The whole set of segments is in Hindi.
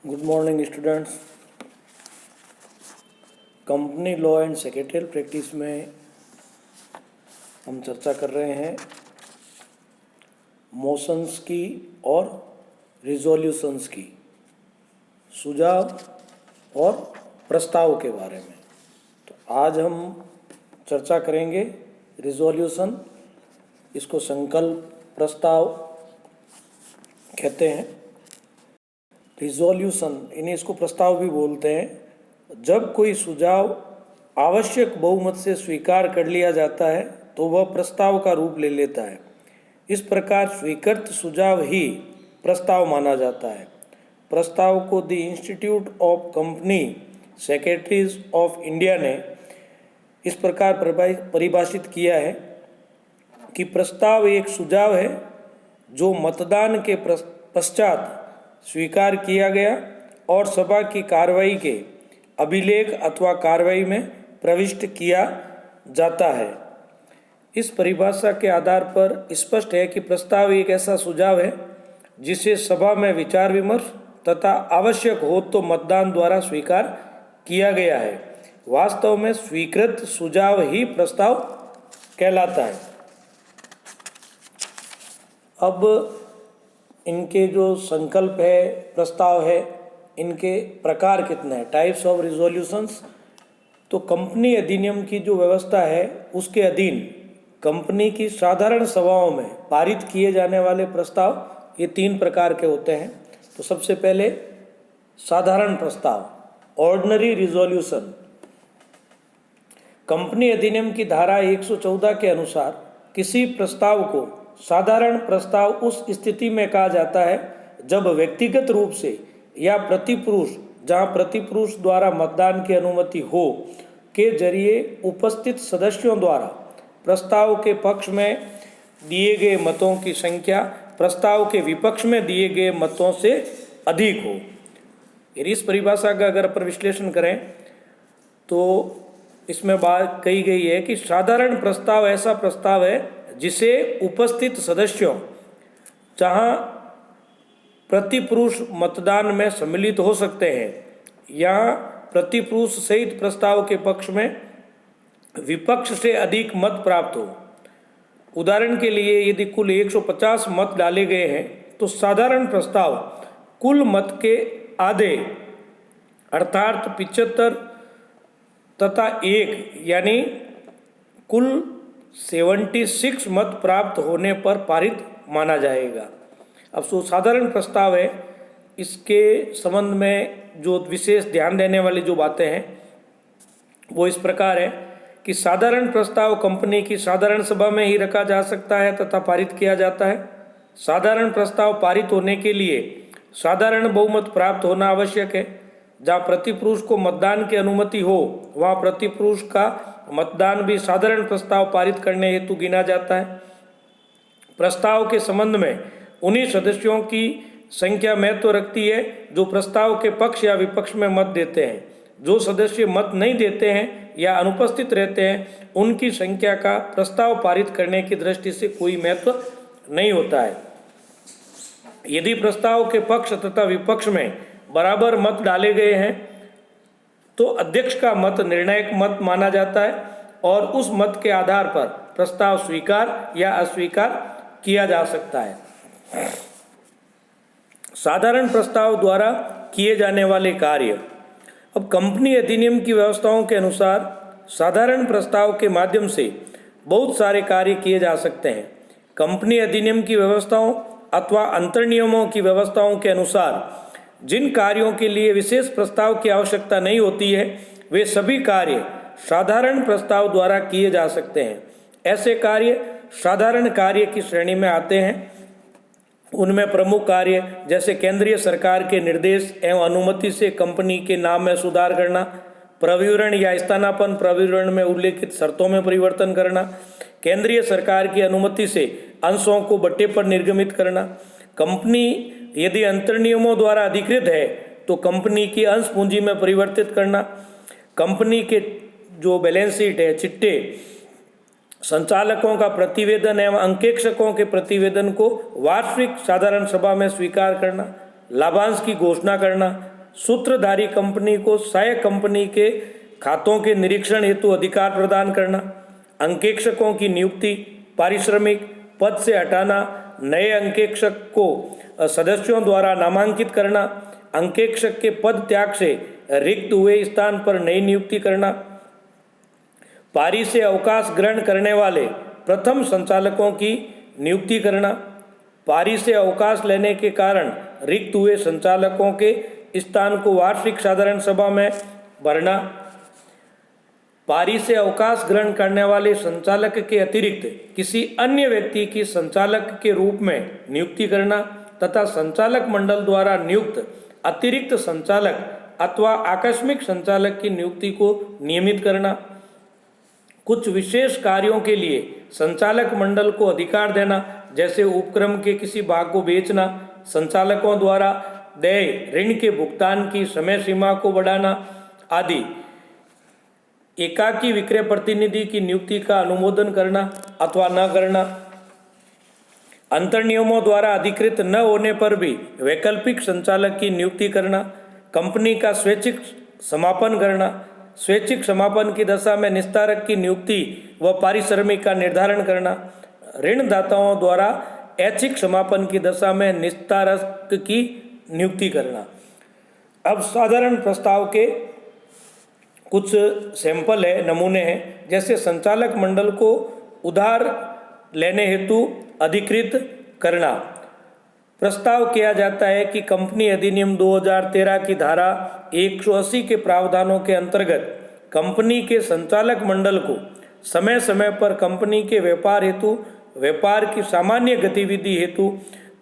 Good morning students. Company law and secretarial practice में हम चर्चा कर रहे हैं मोशंस की और रिजोल्यूशंस की, सुझाव और प्रस्ताव के बारे में। तो आज हम चर्चा करेंगे रिजोल्यूशन, इसको संकल्प प्रस्ताव कहते हैं। रिजोल्यूशन इन्हें इसको प्रस्ताव भी बोलते हैं। जब कोई सुझाव आवश्यक बहुमत से स्वीकार कर लिया जाता है तो वह प्रस्ताव का रूप ले लेता है। इस प्रकार स्वीकृत सुझाव ही प्रस्ताव माना जाता है। प्रस्ताव को the institute of company secretaries of India ने इस प्रकार परिभाषित किया है कि प्रस्ताव एक सुझाव है जो मतदान के पश्चात स्वीकार किया गया और सभा की कार्रवाई के अभिलेख अथवा कार्रवाई में प्रविष्ट किया जाता है। इस परिभाषा के आधार पर स्पष्ट है कि प्रस्ताव एक ऐसा सुझाव है जिसे सभा में विचार विमर्श तथा आवश्यक हो तो मतदान द्वारा स्वीकार किया गया है। वास्तव में स्वीकृत सुझाव ही प्रस्ताव कहलाता है। अब इनके जो संकल्प है, प्रस्ताव है, इनके प्रकार कितने हैं, टाइप्स ऑफ रिजोल्यूशंस। तो कंपनी अधिनियम की जो व्यवस्था है उसके अधीन कंपनी की साधारण सभाओं में पारित किए जाने वाले प्रस्ताव ये 3 प्रकार के होते हैं। तो सबसे पहले साधारण प्रस्ताव, ऑर्डिनरी रिजोल्यूशन। कंपनी अधिनियम की धारा 114 के अनुसार किसी प्रस्ताव को साधारण प्रस्ताव उस स्थिति में कहा जाता है जब व्यक्तिगत रूप से या प्रतिपुरुष, जहां प्रतिपुरुष द्वारा मतदान की अनुमति हो, के जरिए उपस्थित सदस्यों द्वारा प्रस्ताव के पक्ष में दिए गए मतों की संख्या प्रस्ताव के विपक्ष में दिए गए मतों से अधिक हो। इस परिभाषा का अगर अपन विश्लेषण करें तो इसमें बात कही गई है कि साधारण प्रस्ताव ऐसा प्रस्ताव है जिसे उपस्थित सदस्यों, जहां प्रतिपुरुष मतदान में सम्मिलित हो सकते हैं, यहाँ प्रतिपुरुष सहित प्रस्ताव के पक्ष में विपक्ष से अधिक मत प्राप्त हो। उदाहरण के लिए यदि कुल 150 मत डाले गए हैं तो साधारण प्रस्ताव कुल मत के आधे अर्थात 75 तथा 1 यानी कुल 76 मत प्राप्त होने पर पारित माना जाएगा। अब जो साधारण प्रस्ताव है इसके संबंध में जो विशेष ध्यान देने वाली जो बातें हैं वो इस प्रकार है कि साधारण प्रस्ताव कंपनी की साधारण सभा में ही रखा जा सकता है तथा पारित किया जाता है। साधारण प्रस्ताव पारित होने के लिए साधारण बहुमत प्राप्त होना आवश्यक है। जहाँ प्रतिपुरुष को मतदान की अनुमति हो वहाँ प्रतिपुरुष का मतदान भी साधारण प्रस्ताव पारित करने हेतु गिना जाता है। प्रस्ताव के संबंध में उन्हीं सदस्यों की संख्या महत्व रखती है जो प्रस्ताव के पक्ष या विपक्ष में मत देते हैं। जो सदस्य मत नहीं देते हैं या अनुपस्थित रहते हैं उनकी संख्या का प्रस्ताव पारित करने की दृष्टि से कोई महत्व नहीं होता है। यदि प्रस्ताव के पक्ष तथा विपक्ष में बराबर मत डाले गए हैं तो अध्यक्ष का मत निर्णायक मत माना जाता है और उस मत के आधार पर प्रस्ताव स्वीकार या अस्वीकार किया जा सकता है। साधारण प्रस्ताव द्वारा किए जाने वाले कार्य। अब कंपनी अधिनियम की व्यवस्थाओं के अनुसार साधारण प्रस्ताव के माध्यम से बहुत सारे कार्य किए जा सकते हैं। कंपनी अधिनियम की व्यवस्थाओं अथवा अंतर्नियमों की व्यवस्थाओं के अनुसार जिन कार्यों के लिए विशेष प्रस्ताव की आवश्यकता नहीं होती है वे सभी कार्य साधारण प्रस्ताव द्वारा किए जा सकते हैं। ऐसे कार्य साधारण कार्य की श्रेणी में आते हैं। उनमें प्रमुख कार्य जैसे केंद्रीय सरकार के निर्देश एवं अनुमति से कंपनी के नाम में सुधार करना, प्रविवरण या स्थानापन्न प्रविवरण में उल्लेखित शर्तों में परिवर्तन करना, केंद्रीय सरकार की अनुमति से अंशों को बट्टे पर निर्गमित करना, कंपनी यदि अंतर्नियमों द्वारा अधिकृत है तो कंपनी की अंश पूंजी में परिवर्तित करना, कंपनी के जो बैलेंस शीट है, चिट्टे, संचालकों का प्रतिवेदन एवं अंकेक्षकों के प्रतिवेदन को वार्षिक साधारण सभा में स्वीकार करना, लाभांश की घोषणा करना, सूत्रधारी कंपनी को सहायक कंपनी के खातों के निरीक्षण हेतु अधिकार प्रदान करना, अंकेक्षकों की नियुक्ति, पारिश्रमिक, पद से हटाना, नए अंकेक्षक को सदस्यों द्वारा नामांकित करना, अंकेक्षक के पद त्याग से रिक्त हुए स्थान पर नई नियुक्ति करना, पारी से अवकाश ग्रहण करने वाले प्रथम संचालकों की नियुक्ति करना, पारी से अवकाश लेने के कारण रिक्त हुए संचालकों के स्थान को वार्षिक साधारण सभा में भरना, पारी से अवकाश ग्रहण करने वाले संचालक के अतिरिक्त किसी अन्य व्यक्ति की संचालक के रूप में नियुक्ति करना तथा संचालक मंडल द्वारा नियुक्त अतिरिक्त संचालक अथवा आकस्मिक संचालक की नियुक्ति को नियमित करना, कुछ विशेष कार्यों के लिए संचालक मंडल को अधिकार देना, जैसे उपक्रम के किसी भाग को बेचना, संचालकों द्वारा देय ऋण के भुगतान की समय सीमा को बढ़ाना आदि, एकाकी विक्रय प्रतिनिधि की नियुक्ति का अनुमोदन करना अथवा न करना, अंतर नियमों द्वारा अधिकृत न होने पर भी वैकल्पिक संचालक की नियुक्ति करना, कंपनी का स्वैच्छिक समापन करना, स्वैच्छिक समापन की दशा में निस्तारक की नियुक्ति व पारिश्रमिक का निर्धारण करना, ऋणदाताओं द्वारा ऐच्छिक समापन की दशा में निस्तारक की नियुक्ति करना। अब साधारण प्रस्ताव के कुछ सैंपल है, नमूने हैं। जैसे संचालक मंडल को उधार लेने हेतु अधिकृत करना। प्रस्ताव किया जाता है कि कंपनी अधिनियम 2013 की धारा 180 के प्रावधानों के अंतर्गत कंपनी के संचालक मंडल को समय समय पर कंपनी के व्यापार हेतु, व्यापार की सामान्य गतिविधि हेतु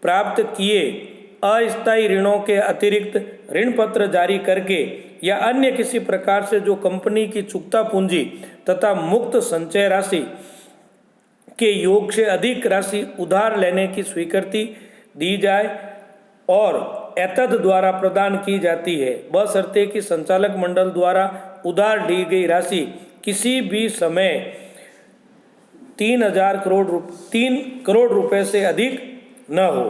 प्राप्त किए अस्थायी ऋणों के अतिरिक्त ऋण पत्र जारी करके या अन्य किसी प्रकार से जो कंपनी की चुकता पूंजी तथा मुक्त संचय राशि के योग से अधिक राशि उधार लेने की स्वीकृति दी जाए और एतद द्वारा प्रदान की जाती है, बशर्ते कि संचालक मंडल द्वारा उधार ली गई राशि किसी भी समय 3 करोड़ रुपए से अधिक न हो।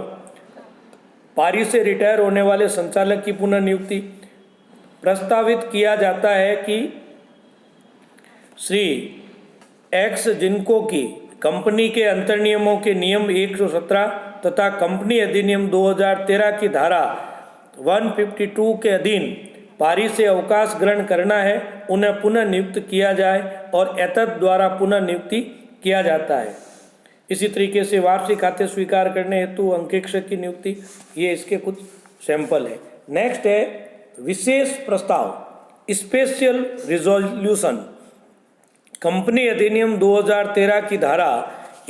पारी से रिटायर होने वाले संचालक की पुनः नियुक्ति। प्रस्तावित किया जाता है कि श्री एक्स जिनको की कंपनी के अंतर नियमों के नियम 117 तथा कंपनी अधिनियम 2013 की धारा 152 के अधीन पारी से अवकाश ग्रहण करना है, उन्हें पुनः नियुक्त किया जाए और एतद द्वारा पुनः नियुक्ति किया जाता है। इसी तरीके से वार्षिक खाते स्वीकार करने हेतु अंकेक्षक की नियुक्ति, ये इसके कुछ सैंपल है। नेक्स्ट है विशेष प्रस्ताव, स्पेशल रिजोल्यूशन। कंपनी अधिनियम 2013 की धारा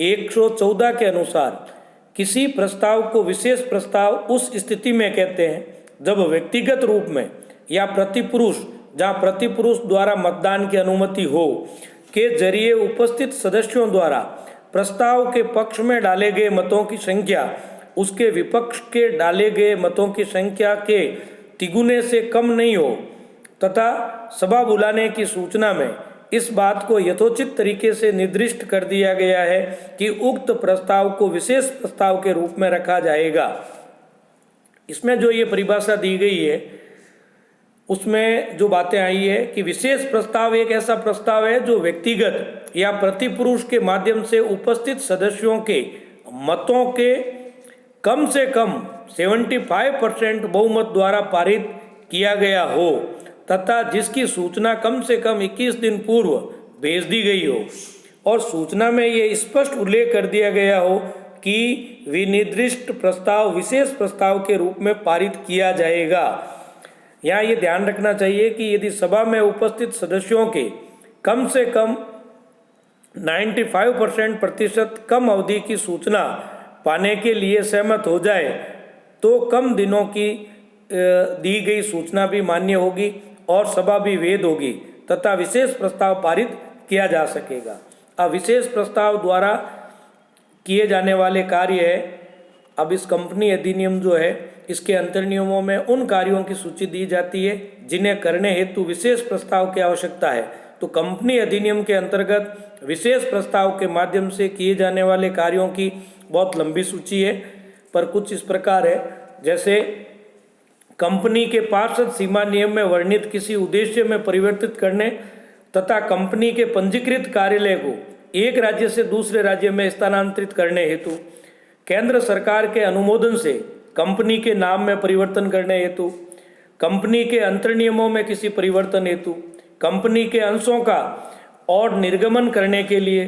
114 के अनुसार किसी प्रस्ताव को विशेष प्रस्ताव उस स्थिति में कहते हैं जब व्यक्तिगत रूप में या प्रतिपुरुष, जहां प्रतिपुरुष द्वारा मतदान की अनुमति हो, के जरिए उपस्थित सदस्यों द्वारा प्रस्ताव के पक्ष में डाले गए मतों की संख्या उसके विपक्ष के डाले गए मतों की संख्या के तिगुने से कम नहीं हो तथा सभा बुलाने की सूचना में इस बात को यथोचित तरीके से निर्दिष्ट कर दिया गया है कि उक्त प्रस्ताव को विशेष प्रस्ताव के रूप में रखा जाएगा। इसमें जो ये परिभाषा दी गई है उसमें जो बातें आई है कि विशेष प्रस्ताव एक ऐसा प्रस्ताव है जो व्यक्तिगत या प्रतिपुरुष के माध्यम से उपस्थित सदस्यों के मतों के कम से कम 75% बहुमत द्वारा पारित किया गया हो तथा जिसकी सूचना कम से कम 21 दिन पूर्व भेज दी गई हो और सूचना में ये स्पष्ट उल्लेख कर दिया गया हो कि विनिर्दिष्ट प्रस्ताव विशेष प्रस्ताव के रूप में पारित किया जाएगा। यहाँ ये ध्यान रखना चाहिए कि यदि सभा में उपस्थित सदस्यों के कम से कम 95% कम अवधि की सूचना पाने के लिए सहमत हो जाए तो कम दिनों की दी गई सूचना भी मान्य होगी और सभा भी वैध होगी तथा विशेष प्रस्ताव पारित किया जा सकेगा। अब विशेष प्रस्ताव द्वारा किए जाने वाले कार्य है, अब इस कंपनी अधिनियम जो है इसके अंतर नियमों में उन कार्यों की सूची दी जाती है जिन्हें करने हेतु विशेष प्रस्ताव की आवश्यकता है। तो कंपनी अधिनियम के अंतर्गत विशेष प्रस्ताव के माध्यम से किए जाने वाले कार्यों की बहुत लंबी सूची है, पर कुछ इस प्रकार है। जैसे कंपनी के पार्षद सीमा नियम में वर्णित किसी उद्देश्य में परिवर्तित करने तथा कंपनी के पंजीकृत कार्यालय को एक राज्य से दूसरे राज्य में स्थानांतरित करने हेतु केंद्र सरकार के अनुमोदन से कंपनी के नाम में परिवर्तन करने हेतु, कंपनी के अंतर्नियमों में किसी परिवर्तन हेतु, कंपनी के अंशों का और निर्गमन करने के लिए,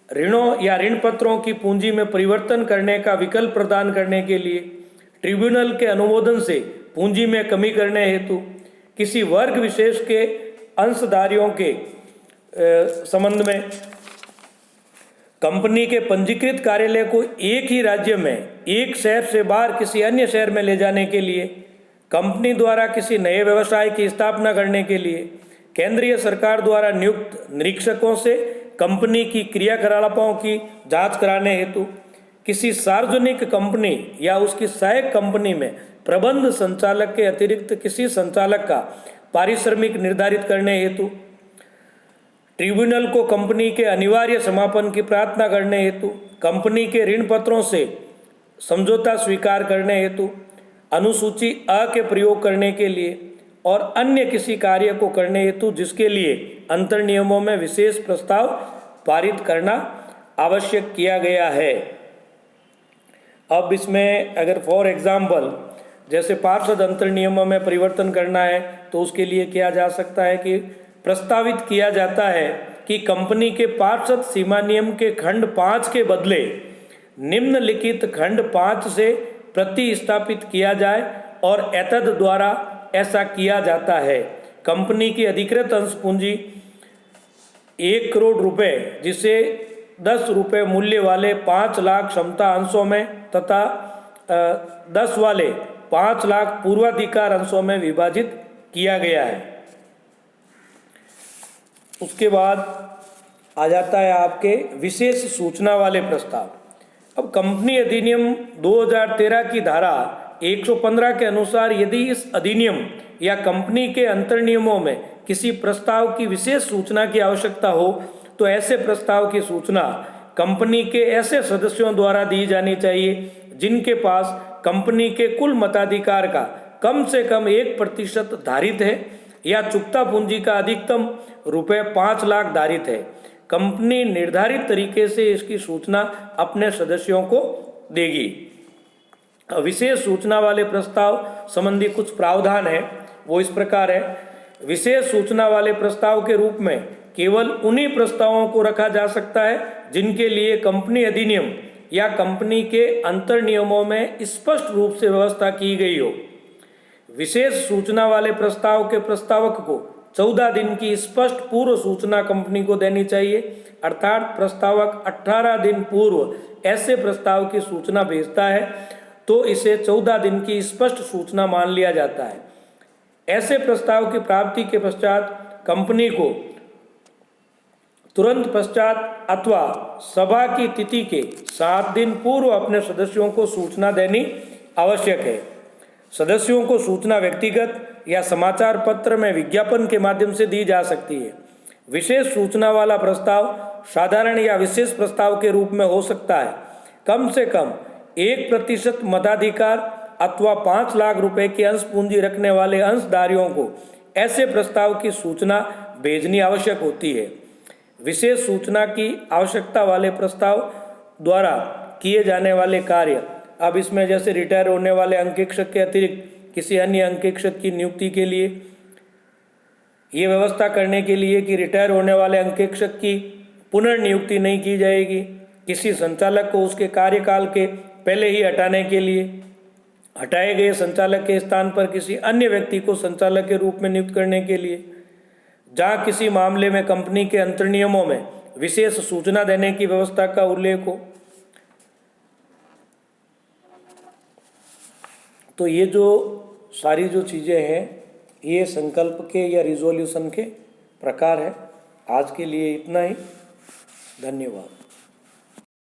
ऋणों या ऋण पत्रों की पूंजी में परिवर्तन करने का विकल्प प्रदान करने के लिए, ट्रिब्यूनल के अनुमोदन से पूंजी में कमी करने हेतु, किसी वर्ग विशेष के अंशधारियों के संबंध में, कंपनी के पंजीकृत कार्यालय को एक ही राज्य में एक शहर से बाहर किसी अन्य शहर में ले जाने के लिए, कंपनी द्वारा किसी नए व्यवसाय की स्थापना करने के लिए, केंद्रीय सरकार द्वारा नियुक्त निरीक्षकों से कंपनी की क्रियाकलापों की जांच कराने हेतु, किसी सार्वजनिक कंपनी या उसकी सहायक कंपनी में प्रबंध संचालक के अतिरिक्त किसी संचालक का पारिश्रमिक निर्धारित करने हेतु, ट्रिब्यूनल को कंपनी के अनिवार्य समापन की प्रार्थना करने हेतु, कंपनी के ऋण पत्रों से समझौता स्वीकार करने हेतु, अनुसूची अ के प्रयोग करने के लिए और अन्य किसी कार्य को करने हेतु जिसके लिए अंतर्नियमों में विशेष प्रस्ताव पारित करना आवश्यक किया गया है। अब इसमें अगर फॉर एग्जाम्पल जैसे पार्षद अंतर्नियमों में परिवर्तन करना है तो उसके लिए किया जा सकता है कि प्रस्तावित किया जाता है कि कंपनी के पार्षद सीमा नियम के खंड 5 के बदले निम्नलिखित खंड 5 से प्रतिस्थापित किया जाए और एतद द्वारा ऐसा किया जाता है। कंपनी की अधिकृत अंश पूंजी 1 करोड़ रुपए जिसे 10 रुपये मूल्य वाले 5 लाख क्षमता अंशों में तथा 10 वाले 5 लाख पूर्वाधिकार अंशों में विभाजित किया गया है। उसके बाद आ जाता है आपके विशेष सूचना वाले प्रस्ताव। अब कंपनी अधिनियम 2013 की धारा 115 के अनुसार यदि इस अधिनियम या कंपनी के अंतर्नियमों में किसी प्रस्ताव की विशेष सूचना की आवश्यकता हो तो ऐसे प्रस्ताव की सूचना कंपनी के ऐसे सदस्यों द्वारा दी जानी चाहिए जिनके पास कंपनी के कुल मताधिकार का कम से कम 1% धारित है या चुकता पूंजी का अधिकतम ₹5 लाख धारित है। कंपनी निर्धारित तरीके से इसकी सूचना अपने सदस्यों को देगी। विशेष सूचना वाले प्रस्ताव संबंधी कुछ प्रावधान है, वो इस प्रकार है। विशेष सूचना वाले प्रस्ताव के रूप में केवल उन्हीं प्रस्तावों को रखा जा सकता है जिनके लिए कंपनी अधिनियम या कंपनी के अंतर्नियमों में स्पष्ट रूप से व्यवस्था की गई हो। विशेष सूचना वाले प्रस्ताव के प्रस्तावक को 14 दिन की स्पष्ट पूर्व सूचना कंपनी को देनी चाहिए, अर्थात प्रस्तावक 18 दिन पूर्व ऐसे प्रस्ताव की सूचना भेजता है तो इसे 14 दिन की स्पष्ट सूचना मान लिया जाता है। ऐसे प्रस्ताव की प्राप्ति के पश्चात कंपनी को तुरंत पश्चात अथवा सभा की तिथि के 7 दिन पूर्व अपने सदस्यों को सूचना देनी आवश्यक है। सदस्यों को सूचना व्यक्तिगत या समाचार पत्र में विज्ञापन के माध्यम से दी जा सकती है। विशेष सूचना वाला प्रस्ताव साधारण या विशेष प्रस्ताव के रूप में हो सकता है। कम से कम 1% मताधिकार अथवा 5 लाख रुपए की अंश पूंजी रखने वाले अंशधारियों को ऐसे प्रस्ताव की सूचना भेजनी आवश्यक होती है। विशेष सूचना की आवश्यकता वाले प्रस्ताव द्वारा किए जाने वाले कार्य, अब इसमें जैसे रिटायर होने वाले अंकेक्षक के अतिरिक्त किसी अन्य अंकेक्षक की नियुक्ति के लिए ये व्यवस्था करने के लिए कि रिटायर होने वाले अंकेक्षक की पुनर्नियुक्ति नहीं की जाएगी। किसी संचालक को उसके कार्यकाल के पहले ही हटाने के लिए हटाए गए संचालक के स्थान पर किसी अन्य व्यक्ति को संचालक के रूप में नियुक्त करने के लिए, जहाँ किसी मामले में कंपनी के अंतर्नियमों में विशेष सूचना देने की व्यवस्था का उल्लेख हो। तो ये जो सारी जो चीज़ें हैं ये संकल्प के या रिजोल्यूशन के प्रकार है। आज के लिए इतना ही। धन्यवाद।